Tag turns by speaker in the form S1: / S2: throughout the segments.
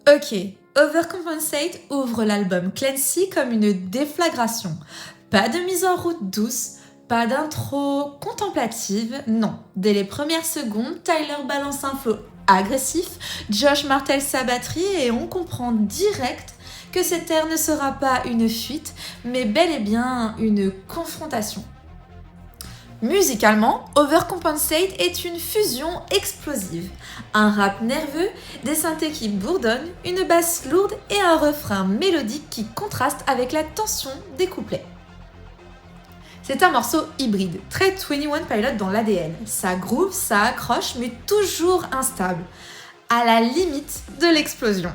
S1: Ok, Overcompensate ouvre l'album Clancy comme une déflagration. Pas de mise en route douce, pas d'intro contemplative, non. Dès les premières secondes, Tyler balance un flow agressif, Josh martèle sa batterie et on comprend direct que cet air ne sera pas une fuite, mais bel et bien une confrontation. Musicalement, Overcompensate est une fusion explosive. Un rap nerveux, des synthés qui bourdonnent, une basse lourde et un refrain mélodique qui contraste avec la tension des couplets. C'est un morceau hybride, très 21 Pilots dans l'ADN. Ça groove, ça accroche, mais toujours instable, à la limite de l'explosion.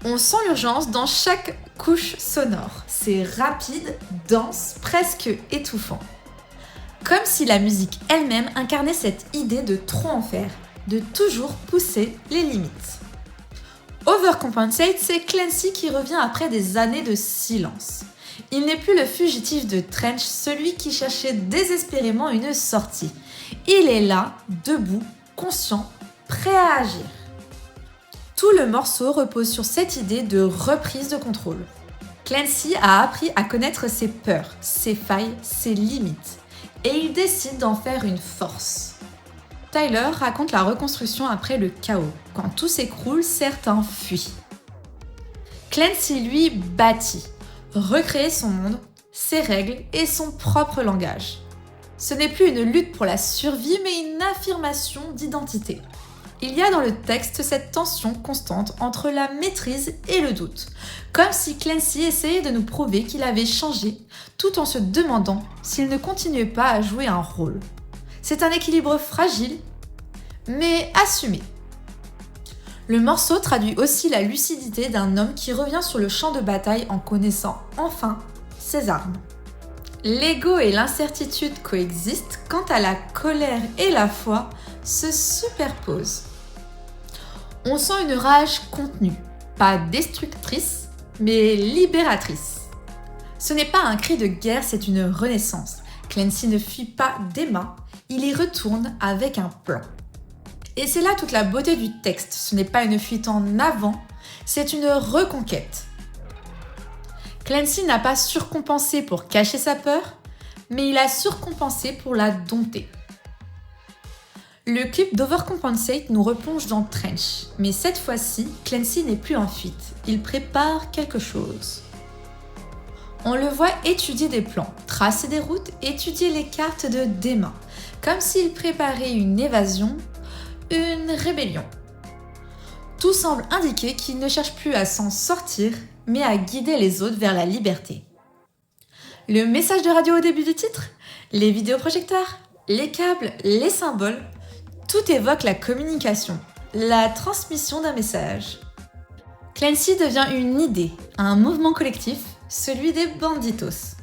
S1: On sent l'urgence dans chaque couche sonore. C'est rapide, dense, presque étouffant. Comme si la musique elle-même incarnait cette idée de trop en faire, de toujours pousser les limites. Overcompensate, c'est Clancy qui revient après des années de silence. Il n'est plus le fugitif de Trench, celui qui cherchait désespérément une sortie. Il est là, debout, conscient, prêt à agir. Tout le morceau repose sur cette idée de reprise de contrôle. Clancy a appris à connaître ses peurs, ses failles, ses limites. Et il décide d'en faire une force. Tyler raconte la reconstruction après le chaos. Quand tout s'écroule, certains fuient. Clancy, lui, bâtit, recrée son monde, ses règles et son propre langage. Ce n'est plus une lutte pour la survie, mais une affirmation d'identité. Il y a dans le texte cette tension constante entre la maîtrise et le doute, comme si Clancy essayait de nous prouver qu'il avait changé, tout en se demandant s'il ne continuait pas à jouer un rôle. C'est un équilibre fragile, mais assumé. Le morceau traduit aussi la lucidité d'un homme qui revient sur le champ de bataille en connaissant enfin ses armes. L'ego et l'incertitude coexistent quand à la colère et la foi se superposent. On sent une rage contenue, pas destructrice, mais libératrice. Ce n'est pas un cri de guerre, c'est une renaissance. Clancy ne fuit pas d'Emma, il y retourne avec un plan. Et c'est là toute la beauté du texte, ce n'est pas une fuite en avant, c'est une reconquête. Clancy n'a pas surcompensé pour cacher sa peur, mais il a surcompensé pour la dompter. Le clip d'Overcompensate nous replonge dans Trench, mais cette fois-ci, Clancy n'est plus en fuite, il prépare quelque chose. On le voit étudier des plans, tracer des routes, étudier les cartes de Dema, comme s'il préparait une évasion, une rébellion. Tout semble indiquer qu'il ne cherche plus à s'en sortir, mais à guider les autres vers la liberté. Le message de radio au début du titre, les vidéoprojecteurs, les câbles, les symboles, tout évoque la communication, la transmission d'un message. Clancy devient une idée, un mouvement collectif, celui des banditos.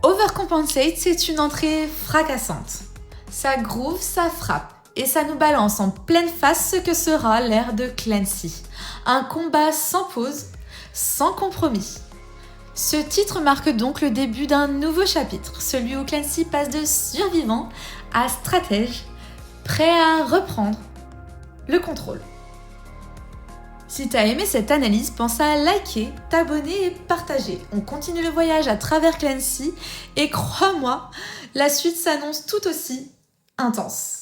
S1: Overcompensate, c'est une entrée fracassante. Ça groove, ça frappe, et ça nous balance en pleine face ce que sera l'ère de Clancy. Un combat sans pause, sans compromis. Ce titre marque donc le début d'un nouveau chapitre, celui où Clancy passe de survivant à stratège, prêt à reprendre le contrôle. Si t'as aimé cette analyse, pense à liker, t'abonner et partager. On continue le voyage à travers Clancy et crois-moi, la suite s'annonce tout aussi intense.